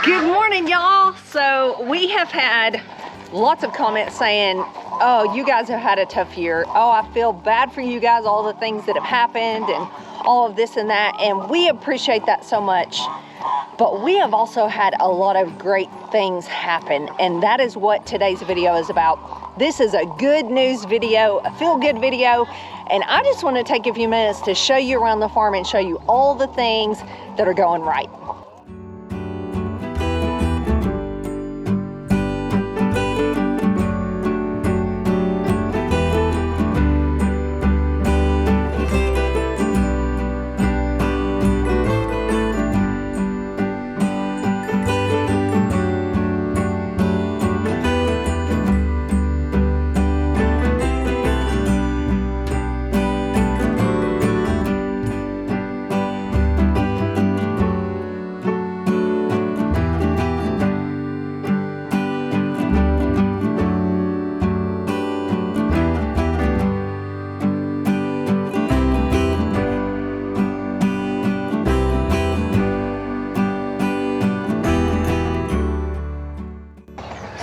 Good morning, y'all. So we have had lots of comments saying, oh, you guys have had a tough year. Oh, I feel bad for you guys, all the things that have happened and all of this and that. And we appreciate that so much. But we have also had a lot of great things happen. And that is what today's video is about. This is a good news video, a feel-good video. And I just want to take a few minutes to show you around the farm and show you all the things that are going right.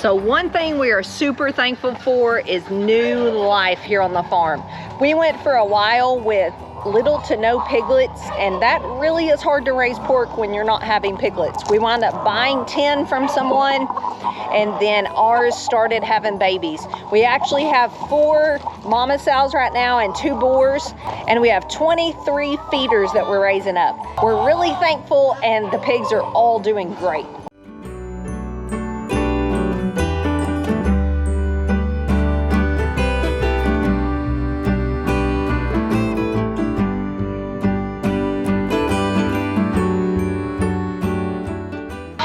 So one thing we are super thankful for is new life here on the farm. We went for a while with little to no piglets, and that really is hard to raise pork when you're not having piglets. We wound up buying 10 from someone, and then ours started having babies. We actually have 4 mama sows right now and 2 boars, and we have 23 feeders that we're raising up. We're really thankful, and the pigs are all doing great.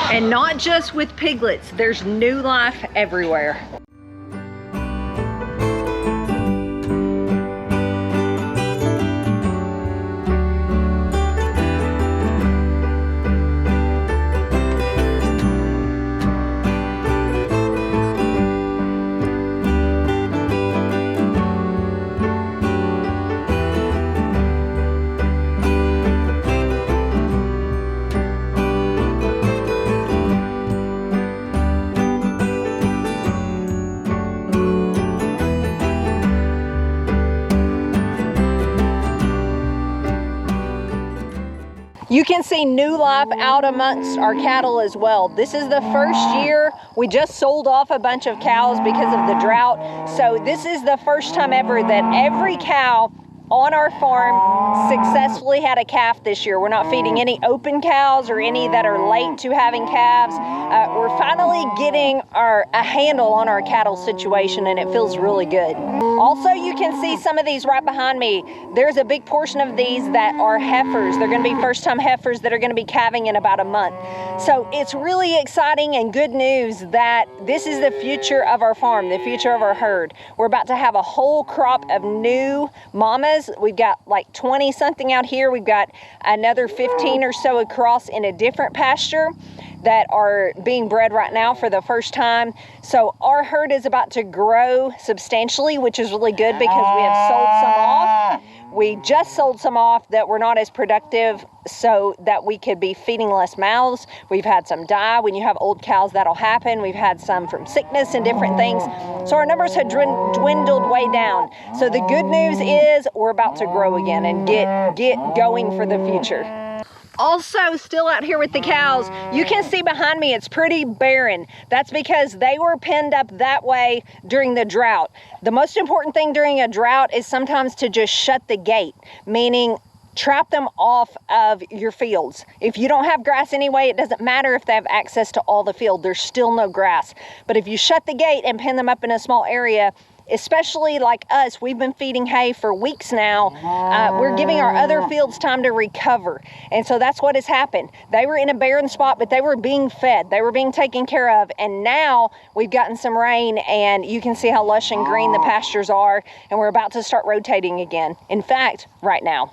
And not just with piglets, there's new life everywhere. You can see new life out amongst our cattle as well. This is the first year. We just sold off a bunch of cows because of the drought. So this is the first time ever that every cow on our farm successfully had a calf this year. We're not feeding any open cows or any that are late to having calves. We're finally getting a handle on our cattle situation, and it feels really good. Also, you can see some of these right behind me. There's a big portion of these that are heifers. They're going to be first-time heifers that are going to be calving in about a month. So it's really exciting and good news that this is the future of our farm, the future of our herd. We're about to have a whole crop of new mamas. We've got like 20 something out here. We've got another 15 or so across in a different pasture that are being bred right now for the first time. So our herd is about to grow substantially, which is really good because we have sold some off. We just sold some off that were not as productive so that we could be feeding less mouths. We've had some die. When you have old cows, that'll happen. We've had some from sickness and different things. So our numbers had dwindled way down. So the good news is we're about to grow again and get going for the future. Also, still out here with the cows, you can see behind me it's pretty barren. That's because they were penned up that way during the drought. The most important thing during a drought is sometimes to just shut the gate, meaning trap them off of your fields. If you don't have grass anyway, it doesn't matter if they have access to all the field. There's still no grass. But if you shut the gate and pen them up in a small area, especially like us, we've been feeding hay for weeks now. We're giving our other fields time to recover. And so that's what has happened. They were in a barren spot, but they were being fed. They were being taken care of. And now we've gotten some rain, and you can see how lush and green the pastures are. And we're about to start rotating again. In fact, right now.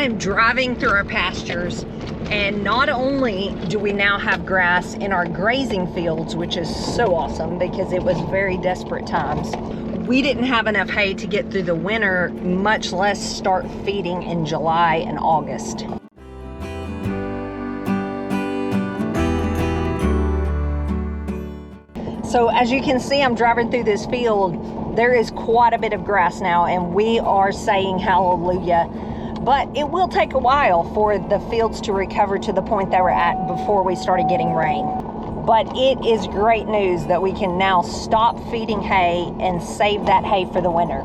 I am driving through our pastures, and not only do we now have grass in our grazing fields, which is so awesome because it was very desperate times, we didn't have enough hay to get through the winter, much less start feeding in July and August. So as you can see, I'm driving through this field. There is quite a bit of grass now, and we are saying hallelujah. But it will take a while for the fields to recover to the point they were at before we started getting rain. But it is great news that we can now stop feeding hay and save that hay for the winter.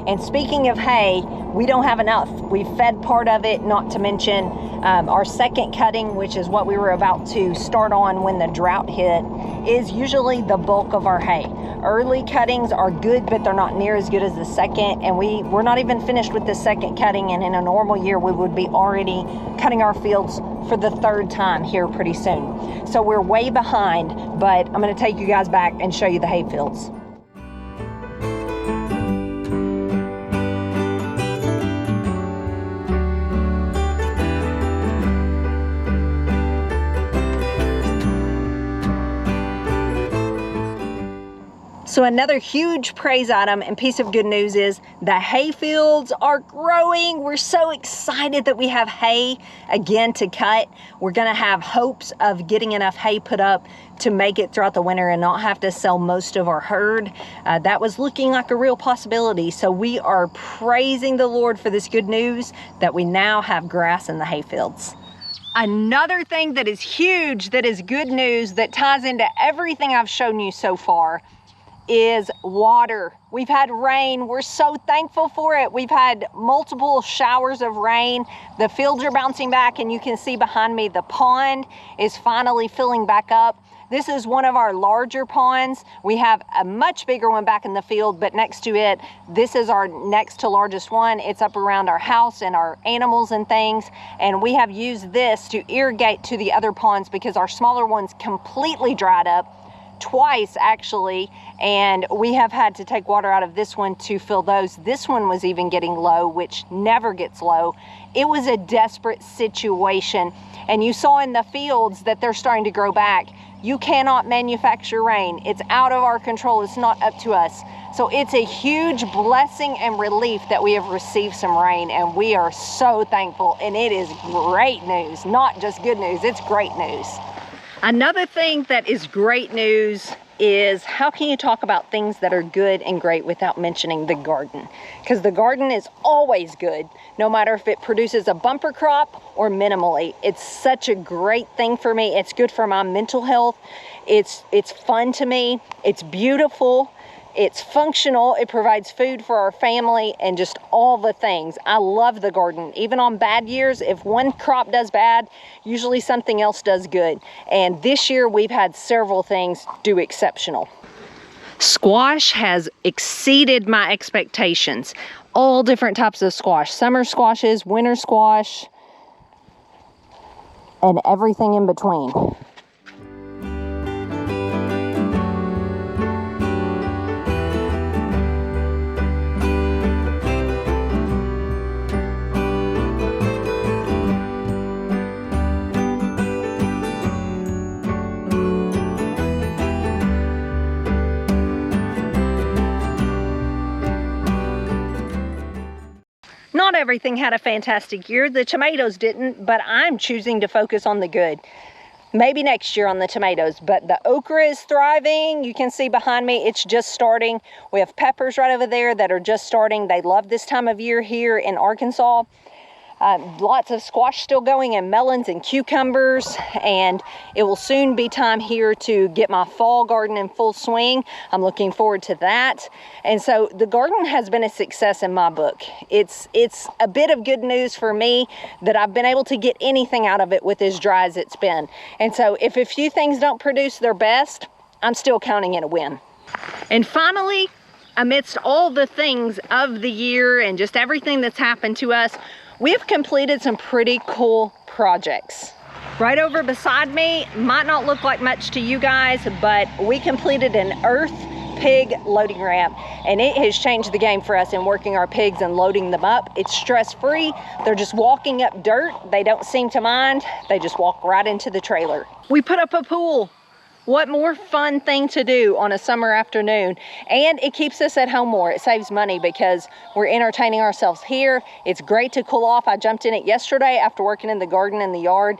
And speaking of hay, we don't have enough. We fed part of it, not to mention our second cutting, which is what we were about to start on when the drought hit, is usually the bulk of our hay. Early cuttings are good, but they're not near as good as the second, and we're not even finished with the second cutting, and in a normal year we would be already cutting our fields for the third time here pretty soon. So we're way behind, but I'm going to take you guys back and show you the hay fields. So another huge praise item and piece of good news is the hay fields are growing. We're so excited that we have hay again to cut. We're gonna have hopes of getting enough hay put up to make it throughout the winter and not have to sell most of our herd. That was looking like a real possibility. So we are praising the Lord for this good news that we now have grass in the hay fields. Another thing that is huge, that is good news, that ties into everything I've shown you so far, is water. We've had rain. We're so thankful for it. We've had multiple showers of rain. The fields are bouncing back, and you can see behind me the pond is finally filling back up. This is one of our larger ponds. We have a much bigger one back in the field, but next to it, this is our next to largest one. It's up around our house and our animals and things, and we have used this to irrigate to the other ponds because our smaller ones completely dried up. Twice actually, and we have had to take water out of this one to fill those. This one was even getting low, which never gets low. It was a desperate situation, and you saw in the fields that they're starting to grow back. You cannot manufacture rain. It's out of our control. It's not up to us. So it's a huge blessing and relief that we have received some rain, and we are so thankful, and it is great news. Not just good news, it's great news. Another thing that is great news is, how can you talk about things that are good and great without mentioning the garden? Because the garden is always good, no matter if it produces a bumper crop or minimally. It's such a great thing for me. It's good for my mental health. It's fun to me. It's beautiful. It's functional. It provides food for our family and just all the things. I love the garden. Even on bad years, if one crop does bad, usually something else does good. And this year we've had several things do exceptional. Squash has exceeded my expectations. All different types of squash. Summer squashes, winter squash, and everything in between. Not everything had a fantastic year. The tomatoes didn't, but I'm choosing to focus on the good. Maybe next year on the tomatoes, but the okra is thriving. You can see behind me, it's just starting. We have peppers right over there that are just starting. They love this time of year here in Arkansas. Lots of squash still going, and melons and cucumbers, and it will soon be time here to get my fall garden in full swing. I'm looking forward to that. And so the garden has been a success in my book. It's a bit of good news for me that I've been able to get anything out of it with as dry as it's been. And so if a few things don't produce their best, I'm still counting it a win. And finally, amidst all the things of the year and just everything that's happened to us, we've completed some pretty cool projects. Right over beside me, might not look like much to you guys, but we completed an earth pig loading ramp, and it has changed the game for us in working our pigs and loading them up. It's stress-free. They're just walking up dirt. They don't seem to mind. They just walk right into the trailer. We put up a pool. What more fun thing to do on a summer afternoon? And it keeps us at home more. It saves money because we're entertaining ourselves here. It's great to cool off. I jumped in it yesterday after working in the garden and the yard.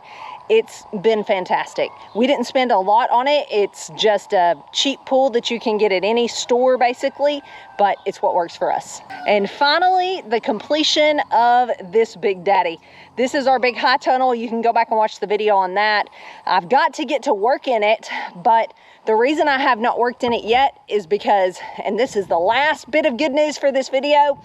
It's been fantastic. We didn't spend a lot on it. It's just a cheap pool that you can get at any store basically, but it's what works for us. And finally, the completion of this Big Daddy. This is our big high tunnel. You can go back and watch the video on that. I've got to get to work in it, but the reason I have not worked in it yet is because, and this is the last bit of good news for this video,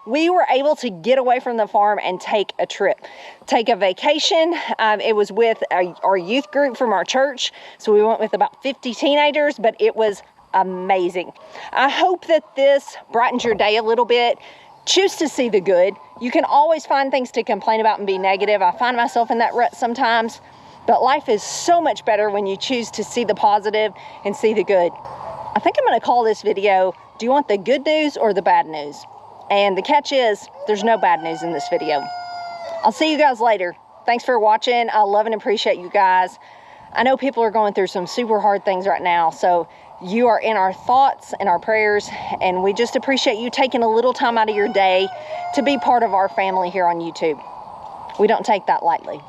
we were able to get away from the farm and take a trip, take a vacation. It was with our youth group from our church. So we went with about 50 teenagers, but it was amazing. I hope that this brightens your day a little bit. Choose to see the good. You can always find things to complain about and be negative. I find myself in that rut sometimes, but life is so much better when you choose to see the positive and see the good. I think I'm gonna call this video, do you want the good news or the bad news? And the catch is, there's no bad news in this video. I'll see you guys later. Thanks for watching. I love and appreciate you guys. I know people are going through some super hard things right now, so you are in our thoughts and our prayers, and we just appreciate you taking a little time out of your day to be part of our family here on YouTube. We don't take that lightly.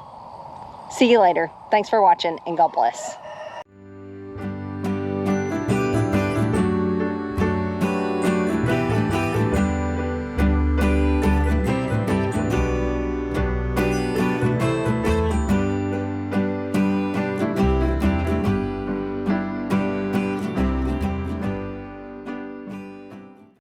See you later. Thanks for watching, and God bless.